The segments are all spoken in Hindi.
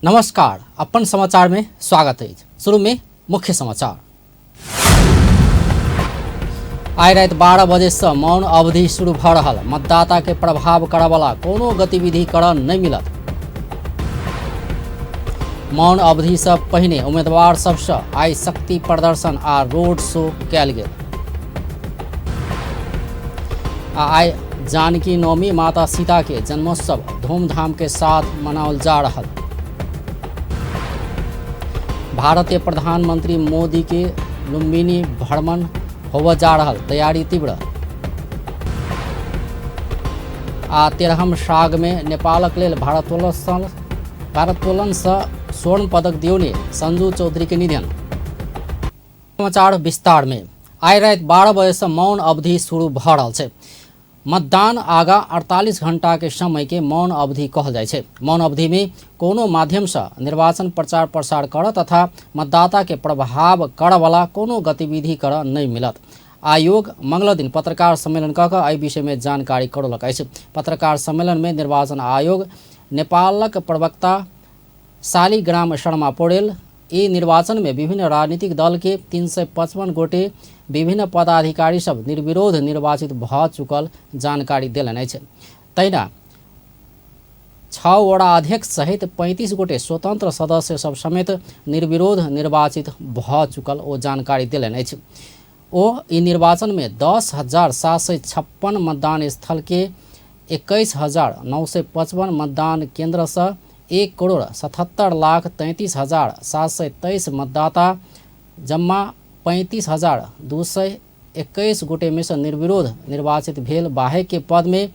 नमस्कार, अपन समाचार में स्वागत है। शुरू में मुख्य समाचार। आइ रात 12 बजे से मौन अवधि शुरू भ रहल। मतदाता के प्रभाव करे वाला कोनो गतिविधि कर नहीं मिलत। मौन अवधि से पहिने उम्मीदवार सबसे आइ शक्ति प्रदर्शन आ रोड शो कयल गेल। आइ जानकी नवमी माता सीता के जन्मोत्सव धूमधाम के साथ मनावल जा रहल। भारतीय प्रधानमंत्री मोदी के लुम्बिनी भ्रमण होव जा रहल, तैयारी तीव्र। 13हम साग में नेपालक लेल भारोत्तोलन से स्वर्ण पदक दियोने संजू चौधरी के निधन। समाचार विस्तार में। आइ रात 12 बजे से मौन अवधि शुरू भ रहल छै। मतदान आगा 48 घंटा के समय के मौन अवधि कहल जाय छै। मौन अवधि में कोनो माध्यम से निर्वाचन प्रचार प्रसार कर तथा मतदाता के प्रभाव कर वाला कोनो गतिविधि कर नहीं मिलत। आयोग मंगल दिन पत्रकार सम्मेलन कऽ एहि विषय में जानकारी करौलक अछि। पत्रकार सम्मेलन में निर्वाचन आयोग नेपालक प्रवक्ता शालिग्राम शर्मा पौडेल ई निर्वाचन में विभिन्न राजनीतिक दल के 355 गोटे विभिन्न पदाधिकारी सब निर्विरोध निर्वाचित भ चुकल जानकारी देलनि अछि। तहिना 6 वडा अध्यक्ष सहित 35 गोटे स्वतंत्र सदस्य सब समेत निर्विरोध निर्वाचित भ चुकल ओ जानकारी देलनि अछि। ओ ई निर्वाचन में 10,756 मतदान स्थल के 21,955 मतदान केंद्र से 1,77,33,723 मतदाता जम्मा 35,221 गोटे में से निर्विरोध निर्वाचित भेल। बाहे के पद में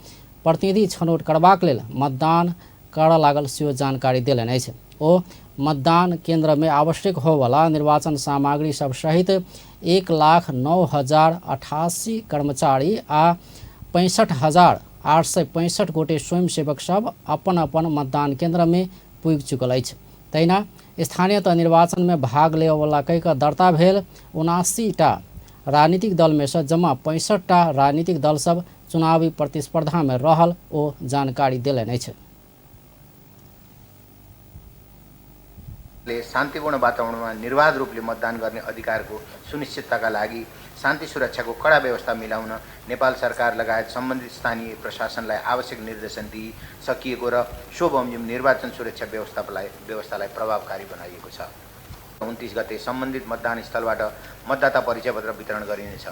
प्रतिनिधि छनौट करबाक लेल मतदान करऽ लागल सेहो जानकारी देलनि अछि। ओ मतदान केंद्र में आवश्यक होवला निर्वाचन सामग्री सब सहित 1,09,088 कर्मचारी आ 65,865 गोटे स्वयंसेवक सब अपन अपन मतदान केंद्र में पुगि चुकल अछि। तहिना स्थानीय निर्वाचन में भाग ले वाला कई दर्ता भेल 79टा राजनीतिक दल में से जमा 65टा राजनीतिक दल सब चुनावी प्रतिस्पर्धा में रहल ओ जानकारी देलनि अछि। शान्तिपूर्ण वातावरणमा निर्वाध रूपले मतदान गर्ने अधिकारको सुनिश्चितताका लागि शान्ति सुरक्षाको कडा व्यवस्था मिलाउन नेपाल सरकार लगायत सम्बन्धित स्थानीय प्रशासनलाई आवश्यक निर्देशन दिई सकिएको र सो बमोजिम निर्वाचन सुरक्षा व्यवस्थालाई प्रभावकारी बनाइएको छ। 29 गते सम्बन्धित मतदान स्थलबाट मतदाता परिचय पत्र वितरण गरिनेछ।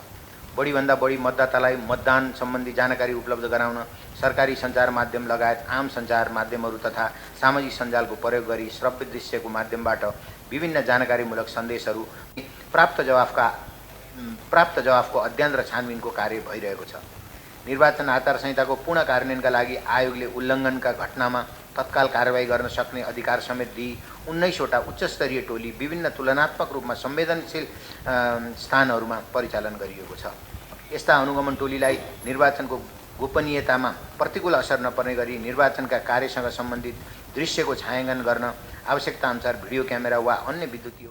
बढीभन्दा बढी मतदातालाई मतदान सम्बन्धी जानकारी उपलब्ध गराउन सरकारी सञ्चार माध्यम लगायत आम सञ्चार माध्यमहरू तथा सामाजिक सञ्जालको प्रयोग गरी श्रव्य दृश्यको माध्यमबाट विभिन्न जानकारीमूलक सन्देशहरू प्राप्त जवाफको अध्ययन र छानबिनको कार्य भइरहेको छ। निर्वाचन आचार संहिताको पूर्ण कार्यान्वयनका लागि आयोगले उल्लङ्घनका घटनामा तत्काल कारबाही गर्न सक्ने अधिकार समेत दिई 19वटा उच्चस्तरीय टोली विभिन्न तुलनात्मक रूपमा संवेदनशील स्थानहरूमा परिचालन गरिएको छ। यस्ता अनुगमन टोलीलाई निर्वाचनको गोपनीयतामा प्रतिकूल असर नपर्ने गरी निर्वाचनका कार्यसँग सम्बन्धित दृश्यको छायाङ्कन गर्न आवश्यकता अनुसार भिडियो क्यामेरा वा अन्य विद्युतीय।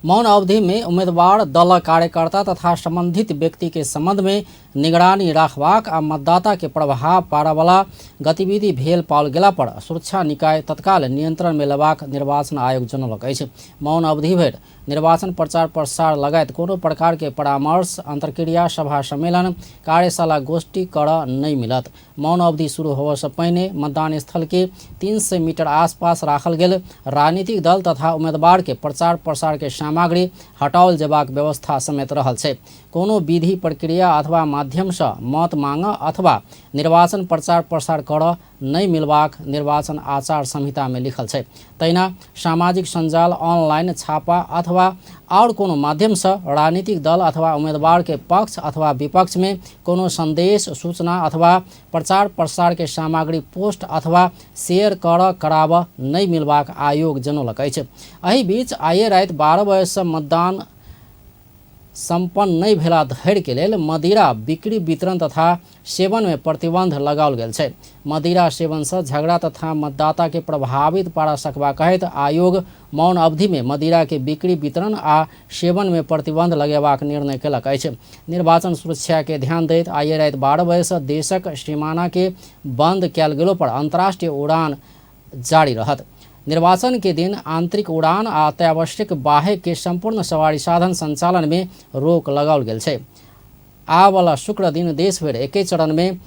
मौन अवधि में उम्मीदवार दल कार्यकर्ता तथा संबंधित व्यक्ति के संबंध में निगरानी राखबाक आ मतदाता के प्रभाव पारे वाला गतिविधि भेल पाओल गेला पर सुरक्षा निकाय तत्काल नियंत्रण में लेबाक निर्वाचन आयोग जनौलक अछि। मौन अवधि भरि निर्वाचन प्रचार प्रसार लगायत कोनो प्रकार के परामर्श अंतर्क्रिया सभा सम्मेलन कार्यशाला गोष्ठी कर नहीं मिलत। मौन अवधि शुरू होवे से पहिने मतदान स्थल के 300 मीटर आसपास राखल गेल राजनीतिक दल तथा उम्मीदवार के प्रचार प्रसार के सामग्री हटाओल जेबाक व्यवस्था समेत रहल छै। कोनो विधि प्रक्रिया अथवा माध्यम से मत मांग अथवा निर्वाचन प्रचार प्रसार कर नहीं मिलबाक निर्वाचन आचार संहिता में लिखल छै। तहिना सामाजिक सञ्जाल ऑनलाइन छापा अथवा और कोनो माध्यम से राजनीतिक दल अथवा उम्मीदवार के पक्ष अथवा विपक्ष में कोनो संदेश सूचना अथवा प्रचार प्रसार के सामग्री पोस्ट अथवा शेयर कराब नहीं मिलबाक आयोग जनौलक अछि। एहि बीच आइ रात 12 बजे से मतदान संपन्न नहीं भेला धरि के लेल मदिरा बिक्री वितरण तथा सेवन में प्रतिबंध लगाओल गेल छै। मदिरा सेवन से झगड़ा तथा मतदाता के प्रभावित पारा सकबा कहैत आयोग मौन अवधि में मदिरा के बिक्री वितरण आ सेवन में प्रतिबंध लगेबाक निर्णय केलक अछि। निर्वाचन सुरक्षा के ध्यान दैत आइ रात 12 बजे से देशक सीमाना के बंद कयल गेलो पर अंतर्राष्ट्रीय उड़ान जारी रहत। निर्वाचन के दिन आंतरिक उड़ान आ अत्यावश्यक बाहेक के संपूर्ण सवारी साधन संचालन में रोक लगाओल गेल छै। आबला शुक्र दिन देश भर एके चरण में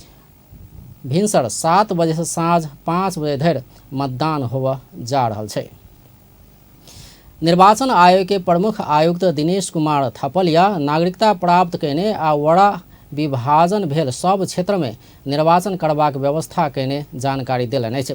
भिनसर 7 बजे से साँझ 5 बजे धरि मतदान होबऽ जा रहल छै। निर्वाचन आयोग के प्रमुख आयुक्त दिनेश कुमार थपलिया नागरिकता प्राप्त कयने आ वड़ा विभाजन भेल सब क्षेत्र में निर्वाचन करबाक व्यवस्था कयने जानकारी देलनि अछि।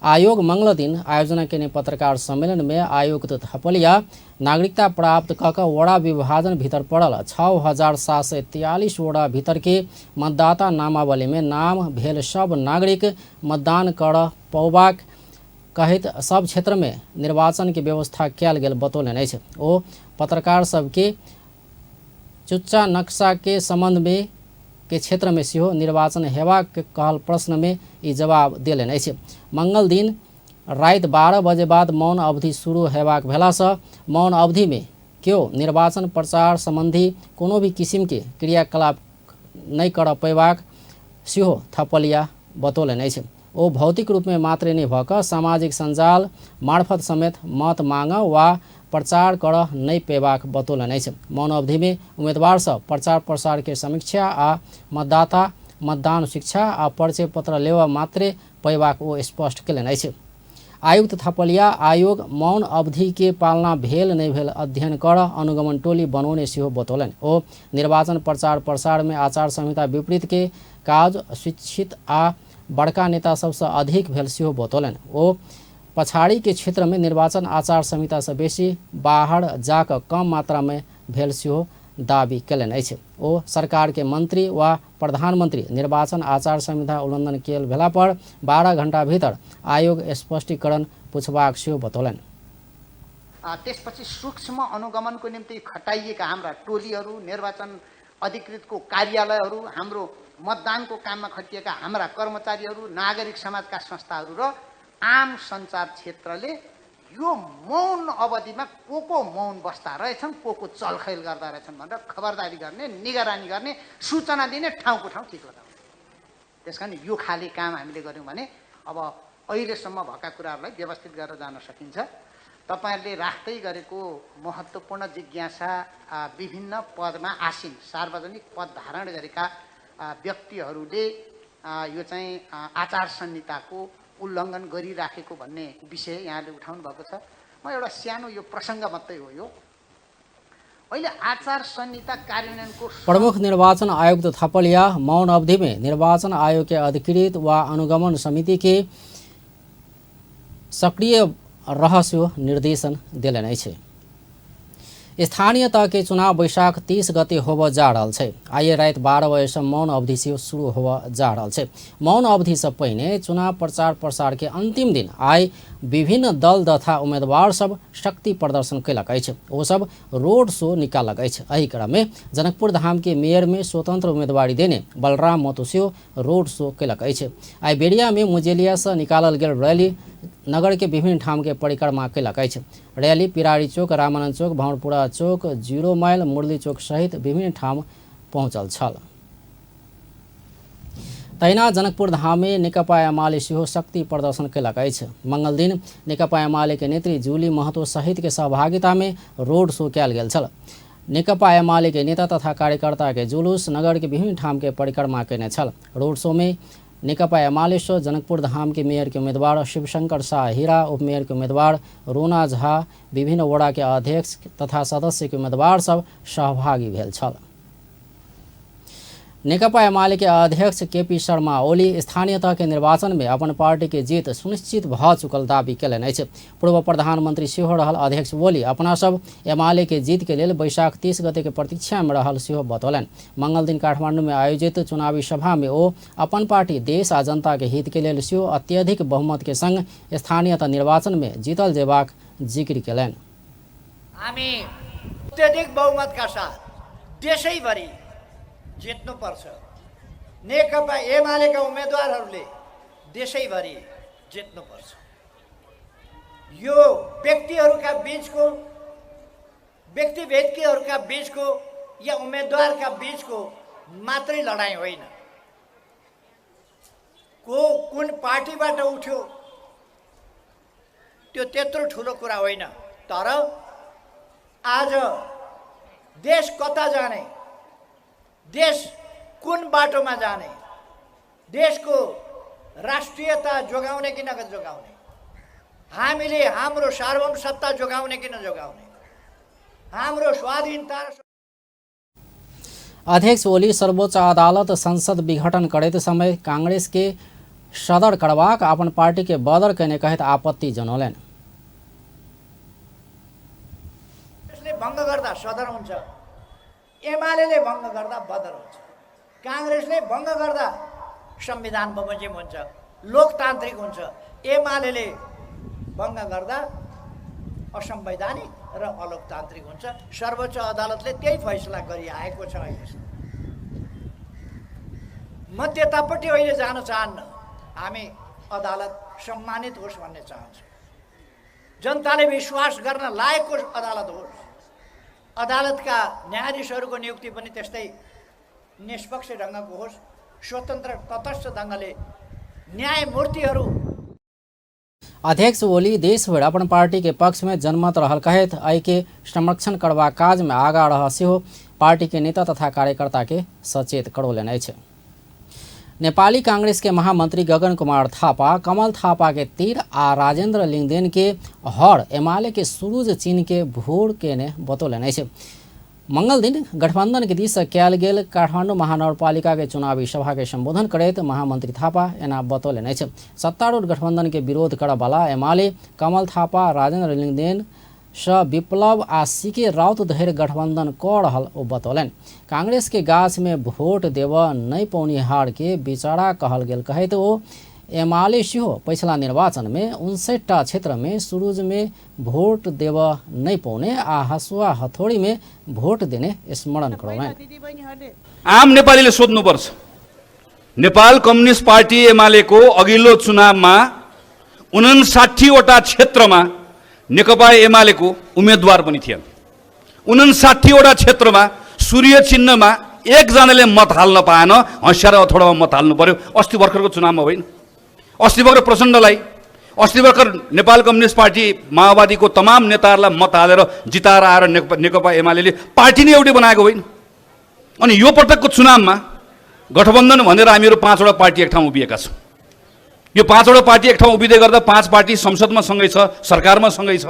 आयोग मंगल दिन आयोजना कयने पत्रकार सम्मेलन में आयुक्त थपलिया नागरिकता प्राप्त कऽ कऽ वड़ा विभाजन भीतर पड़ल 6,743 वड़ा भीतर के मतदाता नामावली में नाम भेल सब नागरिक मतदान कर पौबाक कहैत सब क्षेत्र में निर्वाचन के व्यवस्था कयल गेल बतौलनि अछि। ओ पत्रकार सबके चुच्चा नक्शा के संबंध में के क्षेत्र में सेहो निर्वाचन हेबाक कहल प्रश्न में ई जवाब देलनि अछि। मंगल दिन राति 12 बजे बाद मौन अवधि शुरू हेबाक भेलासँ मौन अवधि में केओ निर्वाचन प्रचार संबंधी कोनो भी किसिम के क्रियाकलाप नहीं कर पैबाक सेहो थपलिया बतौलनि अछि। ओ भौतिक रूप में मात्र नहीं भऽ कऽ सामाजिक संजाल मार्फत समेत मत मांग वा प्रचार कर नहीं पेबाक बतौलनि अछि। मौन अवधि में उम्मीदवार सब प्रचार प्रसार के समीक्षा आ मतदाता मतदान शिक्षा आ परिचय पत्र लेवा मात्रे पैबाक ओ स्पष्ट केलनि अछि। आयुक्त थपलिया आयोग मौन अवधि के पालना भेल नहीं भेल अध्ययन कर अनुगमन टोली बनौने सेहो बतौलनि। ओ निर्वाचन प्रचार प्रसार में आचार संहिता विपरीत के काज शिक्षित आ बड़का नेता सबसे अधिक भेल सेहो बतौलनि। ओ पछाड़ी के क्षेत्र में निर्वाचन आचार संहिता से बेसी बाहर जाकर कम मात्रा में भेल सेहो दावी केलनि अछि। ओ सरकार के मंत्री वा प्रधानमंत्री निर्वाचन आचार संहिता उल्लंघन केल भेला पर 12 घंटा भीतर आयोग स्पष्टीकरण पूछबाक सेहो बतौलनि। त्यसपछि सूक्ष्म अनुगमनको निम्ति खटाइएका हाम्रा टोलीहरू, निर्वाचन अधिकृतको कार्यालयहरू, हाम्रो मतदानको काममा खटिएका हाम्रा कर्मचारीहरू, नागरिक समाजका संस्थाहरू र आम सञ्चार क्षेत्रले यो मौन अवधिमा को मौन बस्दा रहेछन्, को चलखेल गर्दा रहेछन् भनेर खबरदारी गर्ने, निगरानी गर्ने, सूचना दिने, ठाउँको ठाउँ ठिक लगाउने। त्यसकारण यो खाली काम हामीले गर्यौँ भने अब अहिलेसम्म भएका कुराहरूलाई व्यवस्थित गरेर जान सकिन्छ। तपाईहरुले राख्दै गरेको महत्त्वपूर्ण जिज्ञासा विभिन्न पदमा आसीन सार्वजनिक पद धारण गरेका व्यक्तिहरूले यो चाहिँ आचार संहिताको उल्लङ्घन गरिराखेको भन्ने विषय यहाँले उठाउनु भएको छ। म एउटा सानो यो प्रसङ्ग मात्रै हो यो। अहिले आचार संहिता कार्यान्वयनको प्रमुख निर्वाचन आयुक्त थपलिया मौन अवधि में निर्वाचन आयोग के अधिकृत व अनुगमन समिति के सक्रिय रहस्य निर्देशन दिलनि अछि। स्थानीय तह के चुनाव वैशाख 30 गते होब जा रहल छै। आइए रात 12 बजे से मौन अवधि से शुरू होब जा रहल छै। मौन अवधि से पहिने चुनाव प्रचार प्रसार के अंतिम दिन आइ विभिन्न दल तथा उम्मीदवार सब शक्ति प्रदर्शन कयलक अछि। ओ सब रोड शो निकालक अछि। एहि क्रम में जनकपुर धाम के मेयर में स्वतंत्र उम्मीदवारी देने बलराम महतो सेहो रोड शो कयलक अछि। आइ बेरिया में मुजेलिया से निकालल गेल रैली नगर के विभिन्न ठाम के परिक्रमा कयलक अछि। रैली पिरारी चौक, रामानंद चौक, भाउरपुरा चौक, 0 माइल, मुरली चौक सहित विभिन्न ठाम पहुंचल छल। तहिना जनकपुर धाम में नेकपा एमाले सेहो शक्ति प्रदर्शन कयलक अछि। मंगल दिन नेकपा एमाले के नेत्री जूली महतो सहित के सहभागिता में रोड शो कयल गेल छल। नेकपा एमाले के नेता तथा कार्यकर्ता के जुलूस नगर के विभिन्न ठाम के परिक्रमा कयने छल। रोड शो में नेकपा एमाले से जनकपुर धाम के मेयर के उम्मीदवार शिवशंकर शाह हीरा, उपमेयर के उम्मीदवार रोना झा, विभिन्न वड़ा के अध्यक्ष तथा सदस्य के उम्मीदवार सब सहभागी भेल छल। नेकपा एमाले के अध्यक्ष केपी शर्मा ओली स्थानीय तह के निर्वाचन में अपन पार्टी के जीत सुनिश्चित भ चुकल दावी कयलनि अछि। पूर्व प्रधानमंत्री सेहो रहल अध्यक्ष ओली अपना सब एमाले के जीत के लेल वैशाख 30 गते के प्रतीक्षा में रहल सेहो बतौलनि। मंगल दिन काठमांडू में आयोजित चुनावी सभा में ओ अपन पार्टी देश आ जनता के हित के लेल सेहो अत्यधिक बहुमत के संग स्थानीय तह निर्वाचन में जीतल जेबाक जिक्र कयलनि। हामी अत्यधिक बहुमत का साथ देशैभरि जित्नुपर्छ। नेकपा एमालेका उम्मेदवारहरूले देशैभरि जित्नुपर्छ। यो व्यक्तिहरूका बीचको व्यक्तिभेदकीहरूका बीचको या उम्मेदवारका बीचको मात्रै लडाईँ होइन। को कुन पार्टीबाट उठ्यो, त्यो त्यत्रो ठुलो कुरा होइन। तर आज देश कता जाने, देश कुन बाटोमा जाने, देशको राष्ट्रियता जोगाउने कि नजोगाउने, हामीले हाम्रो सार्वभौम सत्ता जोगाउने कि नजोगाउने, हाम्रो स्वाधीनता। अध्यक्ष ओली सर्वोच्च अदालत संसद विघटन करते समय कांग्रेस के सदर करवाक अपन पार्टी के बदर कहने कहित आपत्ति जनौलेन। भङ्ग गर्दा सदर हुन्छ, एमाले भङ्ग गर्दा बदर हुन्छ, काङ्ग्रेसले भङ्ग गर्दा संविधान बमोजिम हुन्छ, लोकतान्त्रिक हुन्छ, एमाले भङ्ग गर्दा असंवैधानिक र अलोकतान्त्रिक हुन्छ। सर्वोच्च अदालतले त्यही फैसला गरिआएको छ। अहिलेसम्म म त्यतापट्टि अहिले जान चाहन्न। हामी अदालत सम्मानित होस् भन्ने चाहन्छौँ। जनताले विश्वास गर्न लायकको अदालत होस्। अदालतका न्यायाधीशहरूको नियुक्ति पनि त्यस्तै निष्पक्ष ढङ्गको होस्, स्वतन्त्र तटस्थ ढङ्गले न्यायमूर्तिहरू। अध्यक्ष ओली देशभर अपन पार्टी के पक्ष में जनमत रहल कहित आई के संरक्षण करवा काज में आगा रह सेहो पार्टी के नेता तथा कार्यकर्ता के सचेत करौलेन अछि। नेपाली कांग्रेस के महामंत्री गगन कुमार थापा, कमल थापा के तीर आ राजेंद्र लिंगदेन के हर, एमाले के सुरूज चीन के भोर के ने बतौलेन अछि। मंगल दिन गठबंधन के दिस कयल गेल काठमाडौँ महानगरपालिका के चुनावी सभा के संबोधन करैत महामंत्री थापा एना बतौलेन अछि। सत्तारूढ़ गठबंधन के विरोध करय वाला एमाले कमल थापा, राजेंद्र लिंगदेन स विप्लव आ सीके राउत धरि गठबंधन क रहल ओ बतौलन। कांग्रेस के गाछ में भोट देव नहीं पौनिहार के बिचारा कहल गेल कहैत ओ एमाले सेहो पिछला निर्वाचन में 59टा क्षेत्र में सुरूज में भोट देव नहीं पौने आ हसुआ हथौड़ी में भोट देने स्मरण करौलन। आम नेपालीले सोध्नुपर्छ, नेपाल कम्युनिस्ट पार्टी एमाले को अघिल्लो चुनावमा 59वटा क्षेत्रमा नेकपा एमाले को उम्मेदवार पनि थिएन। 59वटा क्षेत्रमा सूर्य चिन्हमा एकजनाले मत हाल्न पाएन, हँसियार अथोडामा मत हाल्नु पर्यो। अस्ति भर्खरको चुनावमा होइन, अस्ति भर्खर प्रचण्डलाई, अस्ति भर्खर नेपाल कम्युनिस्ट पार्टी माओवादीको तमाम नेताहरूलाई मत हालेर जिताएर आएर नेकपा एमाले पार्टी नै एउटै बनाएको होइन। अनि यो पटकको चुनावमा गठबन्धन भनेर हामीहरू 5वटा पार्टी एक ठाउँ उभिएका छौँ। यो 5वटा पार्टी एक ठाउँ उभिँदै गर्दा 5 पार्टी संसदमा सँगै छ, सरकारमा सँगै छ।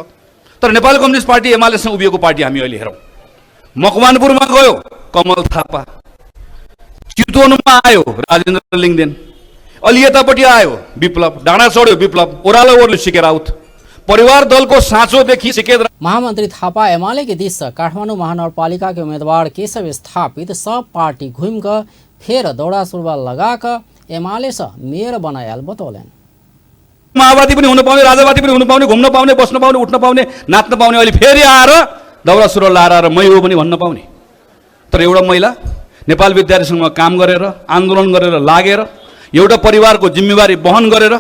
तर नेपाल कम्युनिस्ट पार्टी एमालेसँग उभिएको पार्टी हामी अहिले हेरौँ। मकवानपुरमा गयो कमल थापा, चितवनमा आयो राजेन्द्र लिंगदेन, अलि यतापट्टि आयो विप्लव, डाँडा चढ्यो विप्लव, ओह्रालो ओर्ल्यो सीके राउत। परिवार दल को साँचोदेखि सीके। महामंत्री थापा एमाले के दिस काठमाडौँ महानगरपालिका के उम्मीदवार केशव स्थापित सब पार्टी घूम कर फेर दौड़ा सुरुवाल लगा कर एमाले से मेयर बनायल बतौलन। माओवादी पनि हुन पाउने, राजावादी पनि हुन पाउने, घुम्न पाउने, बस्न पाउने, उठ्न पाउने, नाच्न पाउने, अहिले फेरि आएर दौरा सुरुवाल लाएर मै हो पनि भन्न पाउने। तर एउटा महिला नेपाल विद्यार्थी संघमा काम गरेर, आन्दोलन गरेर, लागेर एउटा परिवारको जिम्मेवारी वहन गरेर,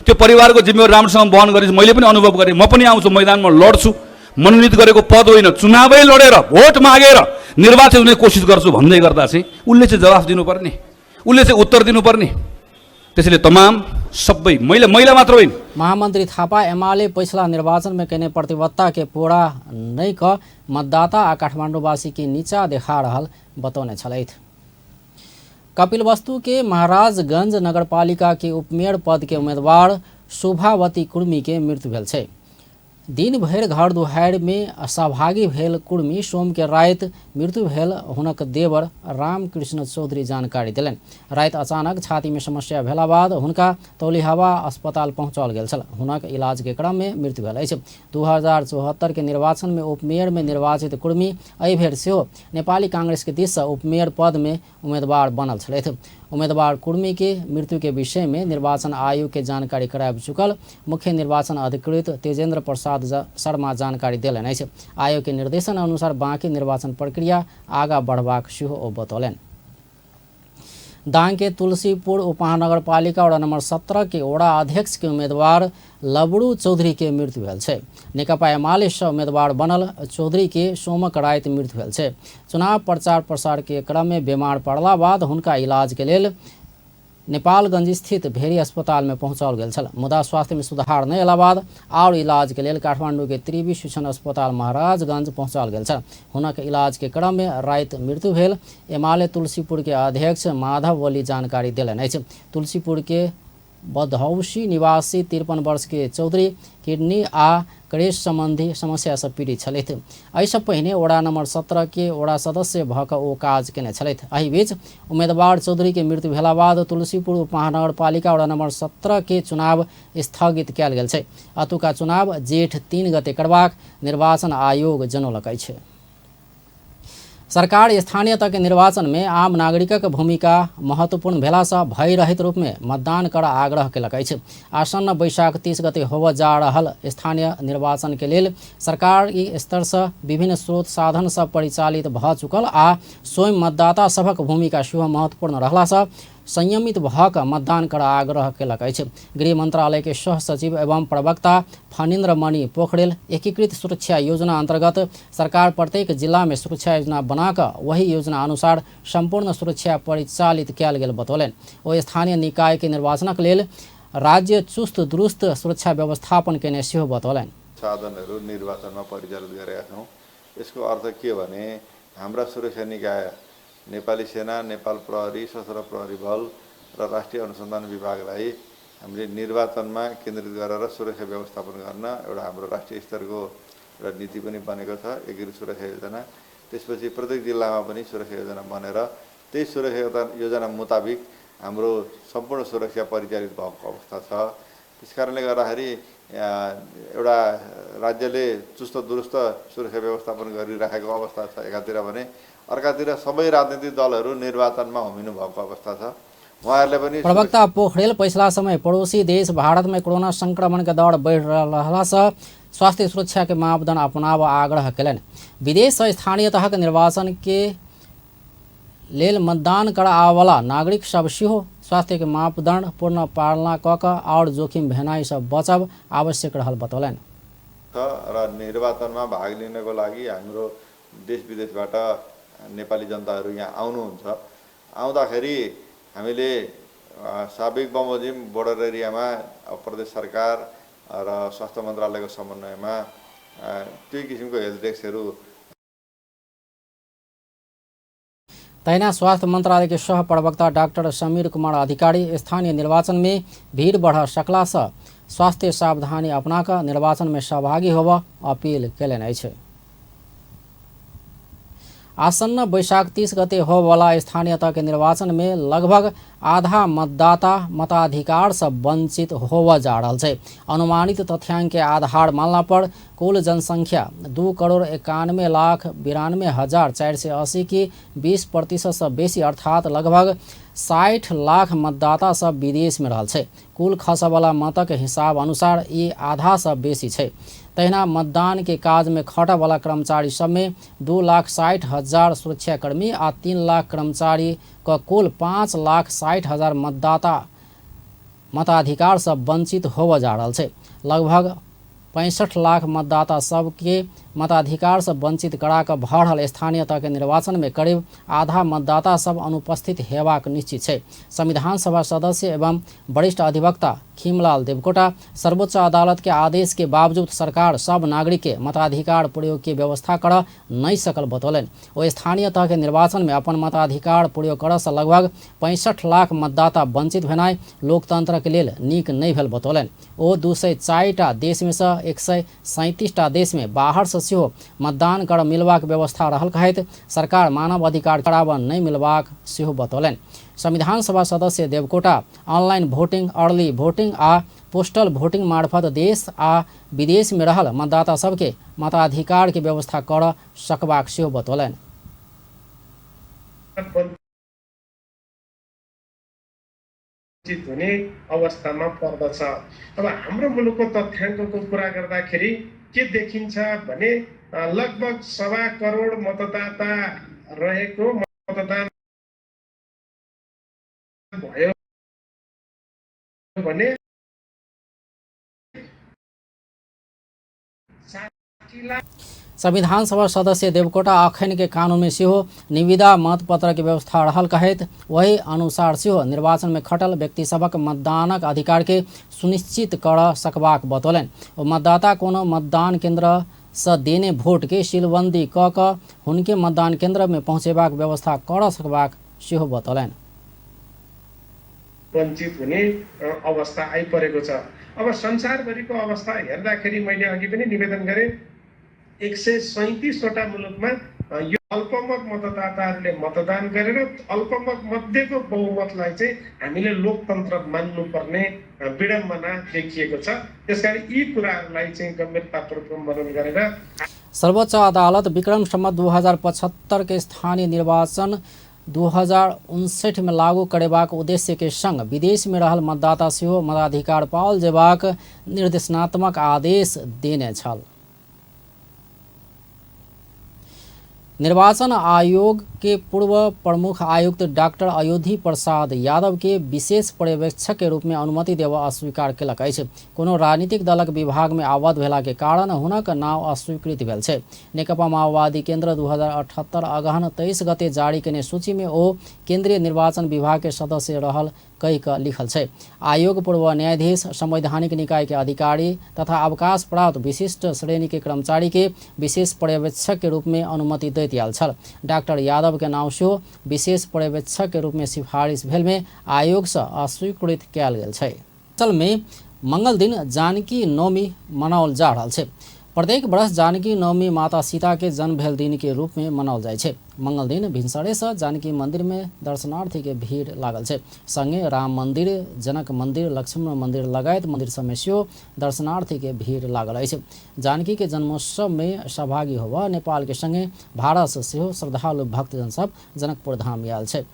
त्यो परिवारको जिम्मेवारी राम्रोसँग वहन गरेपछि मैले पनि अनुभव गरेँ। म पनि आउँछु, मैदानमा लड्छु, मनोनित गरेको पद होइन चुनावै लडेर भोट मागेर निर्वाचित हुने कोसिस गर्छु भन्दै गर्दा चाहिँ उसले चाहिँ जवाफ दिनुपर्ने, उसले चाहिँ उत्तर दिनुपर्ने। त्यसैले तमाम सबै महिला मात्र होइन। महामंत्री थापा एमाले पिछला निर्वाचन में कहने प्रतिबद्धता के पूरा नहीं क मतदाता आ काठमाडौँवासी के नीचा देखा रहल बतौने छलैथ। कपिलवस्तु के महाराजगंज नगरपालिका के उपमेयर पद के उम्मीदवार शोभावती कुर्मी के मृत्यु भेल छै। दिन भर घर दुहारि में सहभागी भेल कुर्मी सोम के रात मृत्यु भेल हुनक देवर रामकृष्ण चौधरी जानकारी दिलन। रात अचानक छाती में समस्या भेला बाद हुनका तौलिहावा अस्पताल पहुंचाओल गेल छल। हुनक इलाज के क्रम में मृत्यु भेल अछि। 2074 के निर्वाचन में उपमेयर में निर्वाचित कुर्मी एहि बेर सेहो नेपाली कांग्रेस के दिस उपमेयर पद में उम्मीदवार बनल छलथि। उम्मीदवार कुर्मी के मृत्यु के विषय में निर्वाचन आयोग के जानकारी कराब चुकल मुख्य निर्वाचन अधिकृत तेजेंद्र प्रसाद शर्मा जानकारी दिलन अछि। आयोग के निर्देशन अनुसार बाँकी निर्वाचन प्रक्रिया आगा बढ़बाक सेहो ओ बतौलन। दाङ के तुलसीपुर उपमहानगरपालिका वडा नंबर 17 के वडा अध्यक्ष के उम्मीदवार लबड़ू चौधरी के मृत्यु भेल छै। नेकपा एमाले से उम्मीदवार बनल चौधरी के सोमक रात मृत्यु भेल छै। चुनाव प्रचार प्रसार के क्रम में बीमार पड़ला बाद हुनका इलाज के लेल नेपालगंज स्थित भेरी अस्पताल में पहुंचाओल गेल छल। मुदा स्वास्थ्य में सुधार नहीं अयला बाद और इलाज के लिए काठमांडू के त्रिवी शिक्षण अस्पताल महाराजगंज पहुंचाओल गेल छल। हुनक इलाज के क्रम में रात मृत्यु भेल। एमाले तुलसीपुर के अध्यक्ष माधव वली जानकारी दिलनि अछि। तुलसीपुर के बधौसी निवासी 53 वर्ष के चौधरी किडनी आ क्रेश संबंधी समस्या से पीड़ित छलथि। एहिसँ पहिने वडा नंबर 17 के वडा सदस्य भऽ कऽ ओ काज केने छलथि। एहि बीच उम्मीदवार चौधरी के मृत्यु भेला बाद तुलसीपुर उपमहानगरपालिका वडा नंबर 17 के चुनाव स्थगित कयल गेल छै। अतुका चुनाव जेठ 3 गते करबाक निर्वाचन आयोग जनौलक अछि। सरकार स्थानीयता के निर्वाचन में आम नागरिकक भूमिका महत्वपूर्ण भेलासँ भय रहित रूप में मतदान कर आग्रह केलक अछि। आसन्न बैशाख 30 गते होबऽ जा रहल स्थानीय निर्वाचन के लेल सरकारी स्तर से विभिन्न स्रोत साधन सब परिचालित भऽ चुकल आ स्वयं मतदाता सभक भूमिका सेहो महत्वपूर्ण रहलासँ संयमित भऽ कऽ मतदान कर आग्रह केलक अछि। गृह मंत्रालय के सह सचिव एवं प्रवक्ता फणीन्द्र मणि पोखरेल एकीकृत सुरक्षा योजना अंतर्गत सरकार प्रत्येक जिला में सुरक्षा योजना बनाकर वही योजना अनुसार संपूर्ण सुरक्षा परिचालित कयल गेल बतौलनि। ओ स्थानीय निकाय के निर्वाचनक लेल राज्य चुस्त दुरुस्त सुरक्षा व्यवस्थापन केने सेहो बतौलनि। साधनहरू निर्वाचनमा परिचालित गरेका छौँ। यसको अर्थ के भने हाम्रा सुरक्षा निकाय नेपाली सेना, नेपाल प्रहरी, सशस्त्र प्रहरी बल र राष्ट्रिय अनुसन्धान विभागलाई हामीले निर्वाचनमा केन्द्रित गरेर सुरक्षा व्यवस्थापन गर्न एउटा हाम्रो राष्ट्रिय स्तरको एउटा नीति पनि बनेको छ, एकीकृत सुरक्षा योजना। त्यसपछि प्रत्येक जिल्लामा पनि सुरक्षा योजना बनेर त्यही सुरक्षा योजना मुताबिक हाम्रो सम्पूर्ण सुरक्षा परिचालित भएको अवस्था छ। त्यसकारणले गर्दाखेरि एउटा राज्यले चुस्त दुरुस्त सुरक्षा व्यवस्थापन गरिराखेको अवस्था छ एकातिर भने, अर्कातिर सबै राजनीतिक दलहरू निर्वाचनमा होमिनु भएको अवस्था छ। उहाँहरूले पनि प्रवक्ता पोखरेल पिछला समय पड़ोसी देश भारत में कोरोना संक्रमण के दर बढ़ रहलासँ स्वास्थ्य सुरक्षा के मापदंड अपनाब आग्रह कयलनि। विदेश से स्थानीय तहक निर्वाचन के लेल मतदान कर आवला नागरिक सब सेहो स्वास्थ्य के मापदंड पूर्ण पालना कऽ कऽ और जोखिम भेनाइ से बचब आवश्यक रहल बतौलनि। र निर्वाचनमा भाग लिनको लागि हाम्रो देश विदेशबाट नेपाली जनताहरू यहाँ आउनुहुन्छ। आउँदाखेरि हामीले साबिक बमोजिम बोर्डर एरियामा प्रदेश सरकार र स्वास्थ्य मन्त्रालयको समन्वयमा त्यही किसिमको हेल्थ डेस्कहरू तैना स्वास्थ्य मंत्रालय के सह प्रवक्ता डॉक्टर समीर कुमार अधिकारी स्थानीय निर्वाचन में भीड़ बढ़ सकला से स्वास्थ्य सावधानी अपनाकर निर्वाचन में सहभागी होबऽ अपील कयलनि अछि। आसन्न बैशाख 30 गते होबऽवला स्थानीयता के निर्वाचन में लगभग आधा मतदाता मताधिकार से वंचित होबऽ जा रहल छै। अनुमानित तथ्यांक के आधार मानला पर कुल जनसंख्या 2,91,92,480 की 20% से बेसी अर्थात लगभग 60 लाख मतदाता सब विदेश में रहल छै। कुल खसऽवला मतक हिसाब अनुसार ई आधा से बेसी छै। तहिना मतदान के काज में खटऽ वाला कर्मचारी सब में 2,60,000 सुरक्षाकर्मी आ 3 लाख कर्मचारी का कुल 5,60,000 मतदाता मताधिकार से वंचित होबऽ जा रहल छै। लगभग 65 लाख मतदाता सब के मताधिकार से वंचित कराकर भऽ रहल स्थानीयता के निर्वाचन में करीब आधा मतदाता सब अनुपस्थित हेबाक निश्चित छै। संविधान सभा सदस्य एवं वरिष्ठ अधिवक्ता खीमलाल देवकोटा सर्वोच्च अदालत के आदेश के बावजूद सरकार सब नागरिक के मताधिकार प्रयोग की व्यवस्था कर नहीं सकल बतौलनि। ओ स्थानीय तह के निर्वाचन में अपन मताधिकार प्रयोग करऽ से लगभग 65 लाख मतदाता वंचित भेनाइ लोकतंत्र के लेल नीक नहीं भेल बतौलनि। ओ 204 देश में से 137 देश में बाहर से सेहो मतदान कर मिलबाक व्यवस्था रहल कहैत सरकार मानव अधिकार कराबऽ नहीं मिलबाक सेहो बतौलनि। संविधान सभा सदस्य Devkota online voting, early voting आ पोस्टल वोटिंग मार्फत देश आ विदेश में रहल मतदाता सबके मताधिकार के व्यवस्था कर सकबाक सेहो बतौलनि। हुने अवस्थामा पर्दछ। अब हाम्रो मुलुकको तथ्याङ्कको कुरा गर्दाखेरि के देखिन्छ भने लगभग 1.25 करोड मतदाता रहेको मतदान भयो भने 60 लाख संविधान सभा सदस्य देवकोटा अखैन के कानून में सेहो निविदा मतपत्र के व्यवस्था रहल कहैत वही अनुसार सेहो निर्वाचन में खटल व्यक्ति सबक मतदानक अधिकार के सुनिश्चित कर सकबाक बतौलनि। ओ मतदाता कोनो मतदान केंद्र से देने भोट के सीलबंदी क हुनके मतदान केंद्र में पहुँचेबाक व्यवस्था कर सकबाक सेहो बतौलनि। वञ्चित हुने अवस्था आइपरेको छ। अब संसारभरिको अवस्था हेर्दाखेरि मैले अघि पनि निवेदन गरेँ 137 वटा मुलुकमा यो अल्पमत मतदाताहरूले मतदान गरेर अल्पमत मध्येको बहुमतलाई चाहिँ हामीले लोकतन्त्र मान्नुपर्ने विडम्बना देखिएको छ। त्यसकारण यी कुराहरूलाई चाहिँ गम्भीरतापूर्वक मनन गरेर सर्वोच्च अदालत विक्रम सम्वत 2075 के स्थानीय निर्वाचन 2059 में लागू करेबाक उद्देश्य के संग विदेश में रहल मतदाता सेहो मताधिकार पाओल जेबाक निर्देशनात्मक आदेश देने छल। निर्वाचन आयोग के पूर्व प्रमुख आयुक्त डॉक्टर अयोधी प्रसाद यादव के विशेष पर्यवेक्षक के रूप में अनुमति देवा अस्वीकार केलक अछि। कोनो राजनीतिक दलक विभाग में आबद्ध भेला के कारण हुनक नाम अस्वीकृत भेल छै। नेकपा माओवादी केंद्र 2078 अगहन 23 गते जारी केने सूची में ओ केंद्रीय निर्वाचन विभाग के सदस्य रहल कही का लिखल छै। आयोग पूर्व न्यायाधीश, संवैधानिक निकाय के अधिकारी तथा अवकाश प्राप्त विशिष्ट श्रेणी के कर्मचारी के विशेष पर्यवेक्षक के रूप में अनुमति दैत आयल छल। डॉक्टर यादव के नाम से विशेष पर्यवेक्षक के रूप में सिफारिश भेल में आयोग से अस्वीकृत कयल गेल छै। असल में मंगल दिन जानकी नवमी मनाओल जा रहल छै। प्रत्येक वर्ष जानकी नवमी माता सीता के जन्म भेल दिन के रूप में मनाओल जाय छै। मंगल दिन भिनसरे से जानकी मंदिर में दर्शनार्थी के भीड़ लागल छै। संगे राम मंदिर, जनक मंदिर, लक्ष्मण मंदिर लगायत मंदिर सब में सेहो दर्शनार्थी के भीड़ लागल अछि। जानकी के जन्मोत्सव में सहभागी होबा नेपाल के संगे भारत से सेहो श्रद्धालु भक्तजन सब जनकपुर धाम आयल छै।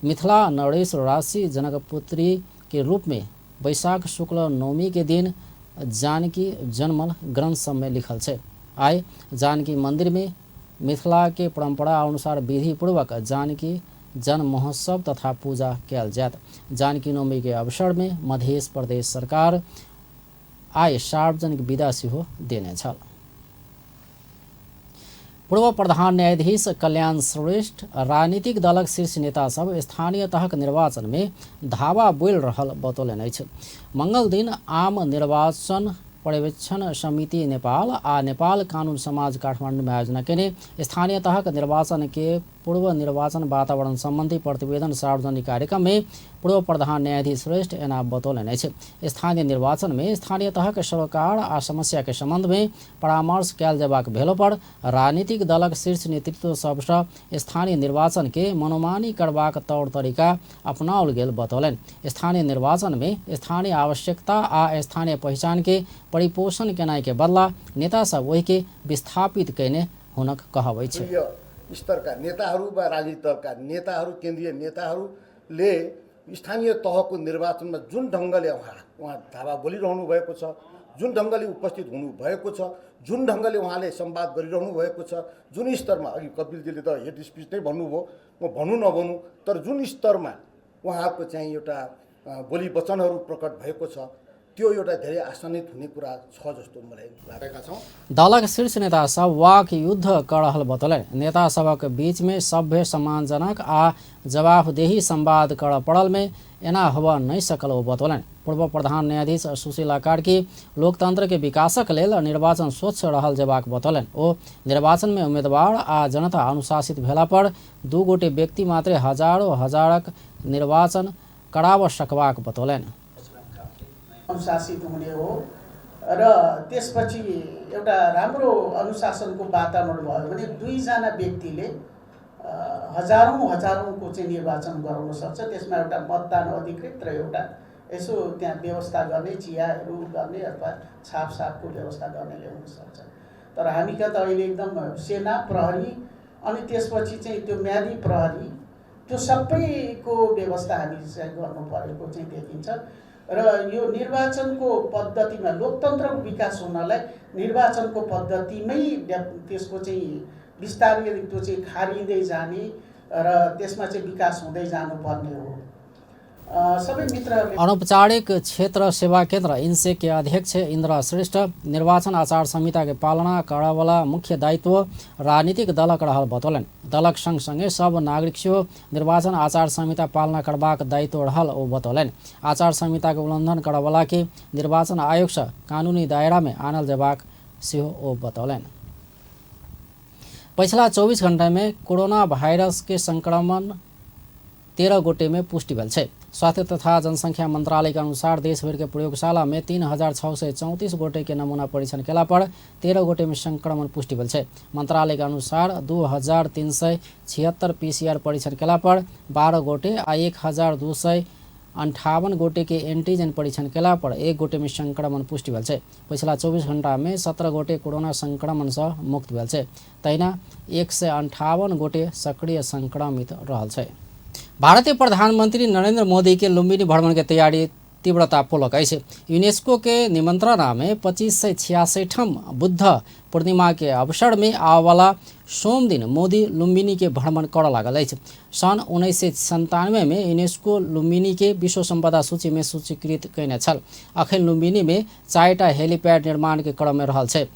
मिथिला नरेश राशि जनकपुत्री के रूप में वैशाख शुक्ल नवमी के दिन जानकी जन्मल ग्रंथ सब में लिखल छै। आइ जानकी मंदिर में मिथिला के परंपरा अनुसार विधि पूर्वक जानकी जन्म महोत्सव तथा पूजा कयल जायत। जानकी नवमी के अवसर में मध्य प्रदेश सरकार आइ सार्वजनिक विदा सेहो देने छल। पूर्व प्रधान न्यायाधीश कल्याण श्रेष्ठ राजनीतिक दलक शीर्ष नेता सब स्थानीय तहक निर्वाचन में धावा बोल रहल बतौलनि अछि। मंगल दिन आम निर्वाचन पर्यवेक्षण समिति नेपाल आ नेपाल कानून समाज काठमाडौँ में आयोजना केने स्थानीय तहक निर्वाचन के पूर्व निर्वाचन वातावरण संबंधी प्रतिवेदन सार्वजनिक कार्यक्रम में पूर्व प्रधान न्यायाधीश श्रेष्ठ एना बतौलनि अछि। स्थानीय निर्वाचन में स्थानीय तहक सरोकार आ समस्या के संबंध में परामर्श कयल जेबाक भेला पर राजनीतिक दलक शीर्ष नेतृत्व सबसँ स्थानीय निर्वाचन के मनोमानी करबाक तौर तरीका अपनाओल गेल बतौलनि। स्थानीय निर्वाचन में स्थानीय आवश्यकता आ स्थानीय पहचान के परिपोषण केनाइ के बदला नेता सब वही के विस्थापित कैने हुनक कहबै छै। स्तरका नेताहरू वा राजनीतिक दलका नेताहरू, केन्द्रीय नेताहरूले स्थानीय तहको निर्वाचनमा जुन ढङ्गले उहाँ धावा बोलिरहनु भएको छ, जुन ढङ्गले उपस्थित हुनुभएको छ, जुन ढङ्गले उहाँले संवाद गरिरहनु भएको छ, जुन स्तरमा अघि कपिलजीले त हेड स्पिच नै भन्नुभयो, म भन्नु नभन्नु, तर जुन स्तरमा उहाँको चाहिँ एउटा बोली वचनहरू प्रकट भएको छ त्यो एउटा धेरै आशान्वित हुने कुरा छ जस्तो मलाई लागेका छौँ। दलक शीर्ष नेता सब वाक युद्ध कर रहल बतौलनि। नेता सबक बीच में सभ्य सम्मानजनक आ जवाबदेही संवाद कर पड़ल में एना होबा नहीं सकल ओ बतौलनि। पूर्व प्रधान न्यायाधीश सुशीला कार्की लोकतंत्र के विकासक लेल निर्वाचन स्वच्छ रहल जेबाक बतौलनि। ओ निर्वाचन में उम्मीदवार आ जनता अनुशासित भेला पर 2 गोटे व्यक्ति मात्रै हजारौं हजारक निर्वाचन कराब सकबाक बतौलनि। अनुशासित हुने हो र त्यसपछि एउटा राम्रो अनुशासनको वातावरण भयो भने 2 जना व्यक्तिले हजारौंको चाहिँ निर्वाचन गराउन सक्छ। त्यसमा एउटा मतदान अधिकृत र एउटा यसो त्यहाँ व्यवस्था गर्ने, चियाहरू गर्ने अथवा छापसापको व्यवस्था गर्नेले हुन सक्छ। तर हामी त अहिले एकदम सेना, प्रहरी अनि त्यसपछि चाहिँ त्यो म्यादी प्रहरी, त्यो सबैको व्यवस्था हामी चाहिँ गर्नु परेको चाहिँ देखिन्छ। र यो निर्वाचनको पद्धतिमा लोकतन्त्रको विकास हुनलाई निर्वाचनको पद्धतिमै त्यसको चाहिँ बिस्तारै त्यो चाहिँ खारिँदै जाने र त्यसमा चाहिँ विकास हुँदै जानुपर्ने हो। सबै मित्रहरूले अनौपचारिक क्षेत्र सेवा केन्द्र इनसे के अध्यक्ष इंद्र श्रेष्ठ निर्वाचन आचार संहिता के पालना करवाला मुख्य दायित्व राजनीतिक दलक रहल बतौलन। दलक संगे सब नागरिक सेहो निर्वाचन आचार संहिता पालना करबाक दायित्व रहल ओ बतौलन। आचार संहिता के उल्लंघन करवाला के निर्वाचन आयोग से कानूनी दायरा में आनल जबाक सेहो ओ बतौलन। पिछला 24 घंटा में कोरोना वायरस के संक्रमण 13 गोटे में पुष्टि भेल छै। स्वास्थ्य तथा जनसंख्या मंत्रालय के अनुसार देशभर के प्रयोगशाला में 3634 गोटे के नमूना परीक्षण केला पर 13 गोटे में संक्रमण पुष्टि भेल छै। मंत्रालय के अनुसार 2376 PCR परीक्षण केला पर 12 गोटे आ 1258 गोटे के एंटीजन परीक्षण केला पर 1 गोटे में संक्रमण पुष्टि भेल छै। पिछला 24 घंटा में 17 गोटे कोरोना संक्रमण से मुक्त भेल छै। तहिना 158 गोटे सक्रिय संक्रमित रहल छै। भारतीय प्रधानमंत्री नरेंद्र मोदी के लुम्बिनी भ्रमण के तैयारी तीव्रतापूर्वक अछि। यूनेस्को के निमंत्रणा में 2566 बुद्ध पूर्णिमा के अवसर में आवाला सोम दिन मोदी लुम्बिनी के भ्रमण कर लागल अछि। सन 1997 में यूनेस्को लुम्बिनी के विश्व संपदा सूची में सूचीकृत कयने छल। अखन लुम्बिनी में 4टा हेलीपैड निर्माण के क्रम में रहल छै।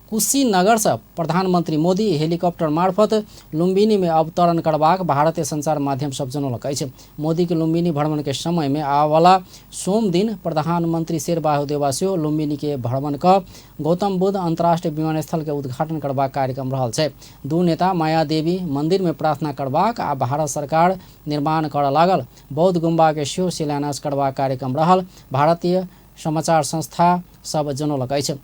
कुशीनगर से प्रधानमंत्री मोदी हेलीकॉप्टर मार्फत लुम्बिनी में अवतरण करबाक भारतीय संचार माध्यम सब जनौलक अछि। मोदी के लुम्बिनी भ्रमण के समय में आवाला सोम दिन प्रधानमंत्री शेरबाहु सेहो लुम्बिनी के भ्रमण क गौतम बुद्ध अंतर्राष्ट्रीय विमानस्थल के उद्घाटन करबाक कार्यक्रम रहल छै। दू नेता माया देवी मंदिर में प्रार्थना करबाक आ भारत सरकार निर्माण कर लागल बौद्ध गुम्बा के सेहो शिलान्यास करबाक कार्यक्रम रहल भारतीय समाचार संस्था सब जनौलक अछि।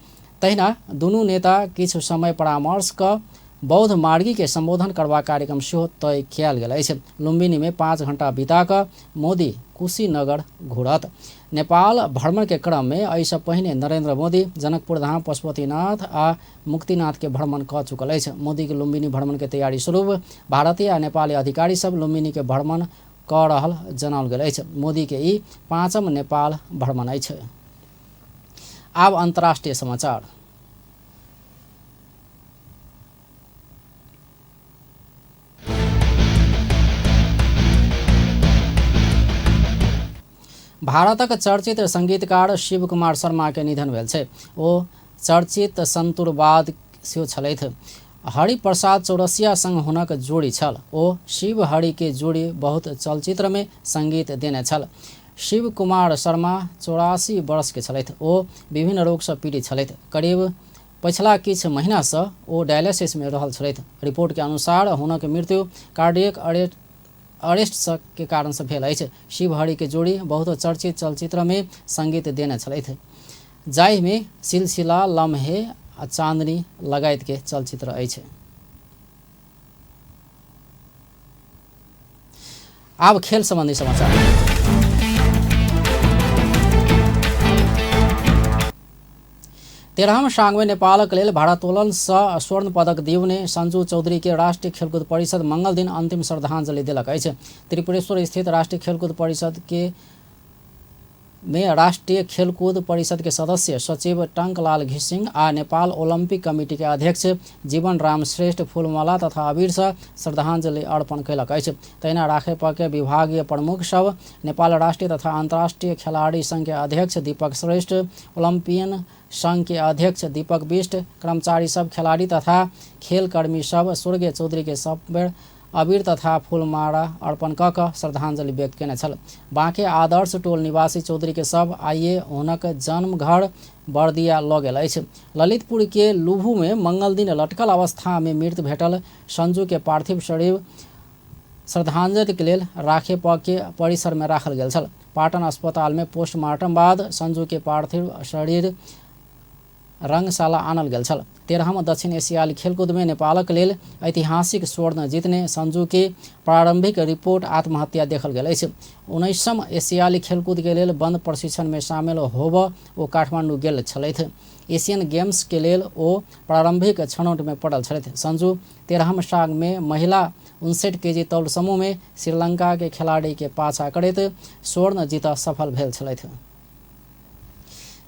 तहिना दुनू नेता किछु समय परामर्श क बौद्ध मार्गी के संबोधन करबा कार्यक्रम सेहो तय कयल गेल अछि। लुम्बिनी में 5 घंटा बिता क मोदी कुशीनगर घुरत। नेपाल भ्रमण के क्रम में एहिसँ पहिने नरेंद्र मोदी जनकपुर धाम, पशुपतिनाथ आ मुक्तिनाथ के भ्रमण क चुकल अछि। मोदी के लुम्बिनी भ्रमण के तैयारी स्वरूप भारतीय आ नेपाली अधिकारी सब लुम्बिनी के भ्रमण क रहल जनाओल गेल अछि। मोदी के ई 5म नेपाल भ्रमण अछि। अब अंतर्राष्ट्रीय समाचार। भारतक चर्चित संगीतकार शिव कुमार शर्मा के निधन भेल छै। ओ चर्चित संतूरवाद सेहो छलथि। हरिप्रसाद चौरसिया संग हुनक जोड़ी छल। ओ शिव हरि के जोड़ी बहुत चलचित्र में संगीत देने छल। शिव कुमार शर्मा 84 वर्ष के छलथि। ओ विभिन्न रोग से पीड़ित छलथि। करीब पिछला किछु महीना से ओ डायलिसिस में रहल छलथि। रिपोर्ट के अनुसार हुनक मृत्यु कार्डियक अरेस्ट के कारण से भेल अछि। शिव हरि के जोड़ी बहुत चर्चित चलचित्र में संगीत देने छलथि, जाहि में सिलसिला, लम्हे आ चांदनी लगायत के चलचित्र अछि। आब खेल संबंधी समाचार। तेरहम सांगवे नेपाल के लेल भारोत्तोलन से स्वर्ण पदक दिउने संजू चौधरी के राष्ट्रीय खेलकूद परिषद मंगल दिन अंतिम श्रद्धांजलि दिलक अछि। त्रिपुरेश्वर स्थित राष्ट्रीय खेलकूद परिषद में राष्ट्रीय खेलकूद परिषद के सदस्य सचिव टंकलाल घिसिंग आ नेपाल ओलंपिक कमिटी के अध्यक्ष जीवन राम श्रेष्ठ फूलमाला तथा अबीर से श्रद्धांजलि अर्पण कयलक अछि। तहिना राखेपा के विभागीय प्रमुख सब, नेपाल राष्ट्रीय तथा अंतर्राष्ट्रीय खिलाड़ी संघ के अध्यक्ष दीपक श्रेष्ठ, ओलंपियन संघ के अध्यक्ष दीपक बिष्ट, कर्मचारी सब, खिलाड़ी तथा खेल कर्मी सब स्वर्गीय चौधरी के सब अबीर तथा फूलमाला अर्पण क श्रद्धांजलि व्यक्त केने छल। बाँके आदर्श टोल निवासी चौधरी के सब आइए हुनक जन्म घर बर्दिया लऽ गेल अछि। ललितपुर के लुभू में मंगल दिन लटकल अवस्था में मृत्यु भेटल संजू के पार्थिव शरीर श्रद्धांजलि के लेल राखेपा के परिसर में राखल गेल छल। पाटन अस्पताल में पोस्टमार्टम बाद संजू के पार्थिव शरीर रंगशाला आनल गेल छल। 13हम दक्षिण एशियाली खेलकूद में नेपालक लेल ऐतिहासिक स्वर्ण जीतने संजू के प्रारंभिक रिपोर्ट आत्महत्या देखल गेल अछि। 19म एशियाली खेलकूद के लेल बंद प्रशिक्षण में शामिल होब ओ काठमांडू गेल छलथि। एशियन गेम्स के लेल ओ प्रारंभिक छनौट में पड़ल छलथि। संजू 13हम सांग में महिला 59 केजी तौल समूह में श्रीलंका के खिलाड़ी के पाछा करैत स्वर्ण जीत सफल भेल छलथि।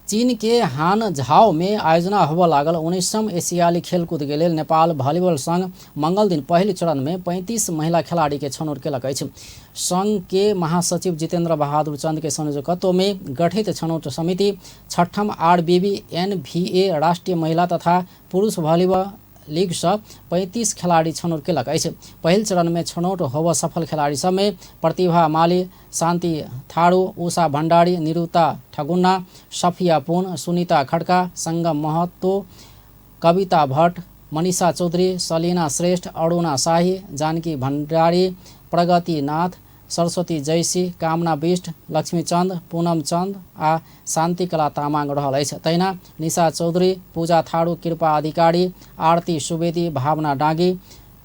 चीन के हान झाओ में आयोजना होबऽ लागल 19वीं एशियाली खेलकूद के लेल नेपाल वॉलीबॉल संघ मंगल दिन पहिल चरण में 35 महिला खिलाड़ी के छनौट केलक अछि। संघ के महासचिव जितेंद्र बहादुर चंद के संयोजकत्व में गठित छनौट समिति 6ठम RBBNVA राष्ट्रीय महिला तथा पुरुष वॉलीबॉल लीग से 35 खिलाड़ी छनौट केलक अछि। पहिल चरण में छनौट होबऽ सफल खिलाड़ी सब में प्रतिभा माली, शांति थारू, उषा भंडारी, निरुता ठगुन्ना, सफिया पुन, सुनीता खड़का, संगम महतो, कविता भट्ट, मनीषा चौधरी, सलीना श्रेष्ठ, अरुणा शाही, जानकी भंडारी, प्रगति नाथ, सरस्वती जयसी, कामना बिष्ट, लक्ष्मी चंद, पूनम चंद आ शांति कला तामाङ रहल अछि। तहिना निशा चौधरी, पूजा थारू, कृपा अधिकारी, आरती सुवेदी, भावना डांगी,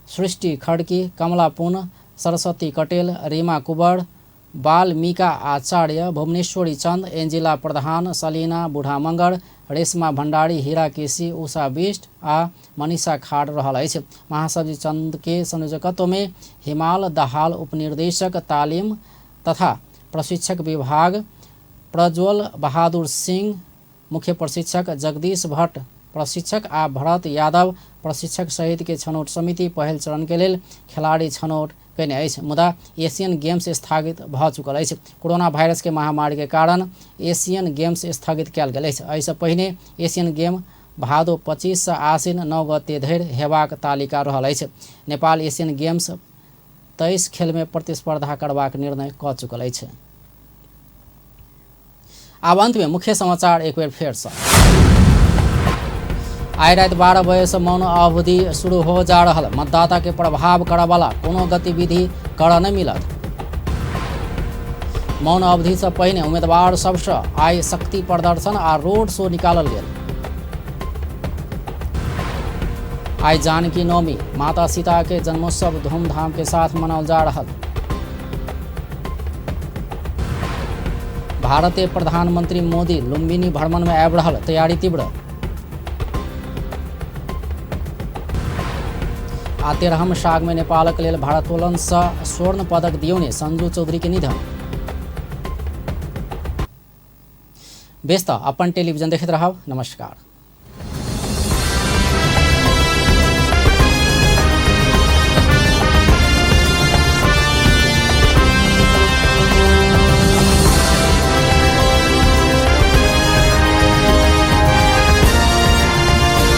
सृष्टि खड़की, कमला पुन, सरस्वती कटेल, रीमा कुबर, बाल्मीका आचार्य, भुवनेश्वरी चंद, एंजिला प्रधान, सलीना बुढ़ा मंगर, रेशमा भंडारी, हीरा केसी, उषा बिष्ट आ मनीषा खाड़ रहल अछि। महासचिव चंद के संयोजकत्व में हिमाल दहाल उपनिर्देशक तालीम तथा प्रशिक्षक विभाग, प्रज्वल बहादुर सिंह मुख्य प्रशिक्षक, जगदीश भट्ट प्रशिक्षक आ भरत यादव प्रशिक्षक सहित के छनौट समिति पहिल चरण के लेल खिलाड़ी छनौट कयने अछि। मुदा एशियन गेम्स स्थगित भ चुकल अछि। कोरोना वायरस के महामारी के कारण एशियन गेम्स स्थगित कयल गेल अछि। एहिसँ पहिने एशियन गेम भादो 25 से आश्विन 9 गते धरि हेबाक तालिका रहल अछि। नेपाल एशियन गेम्स 23 खेल में प्रतिस्पर्धा करबाक निर्णय क चुकल अछि। आब अंत में मुख्य समाचार एक बेर फेर से। आइ रात 12 बजे से मौन अवधि शुरू हो जा रहा। मतदाता के प्रभाव करे वाला कोनो गतिविधि कर नहीं मिलत। मौन अवधि से पहले उम्मीदवार सबसे आइ शक्ति प्रदर्शन आ रोड शो निकालल गेल। आइ जानकी नवमी, माता सीता के जन्मोत्सव धूमधाम के साथ मनाल जा रहा। भारतीय प्रधानमंत्री मोदी लुम्बिनी भ्रमण में आबि रहल, तैयारी तीव्र। आ 13हम साग में नेपाल के लिए भारोत्तोलन से स्वर्ण पदक दियोने संजू चौधरी के निधन। व्यस्त अपन टेलीविजन देखते रहब। नमस्कार।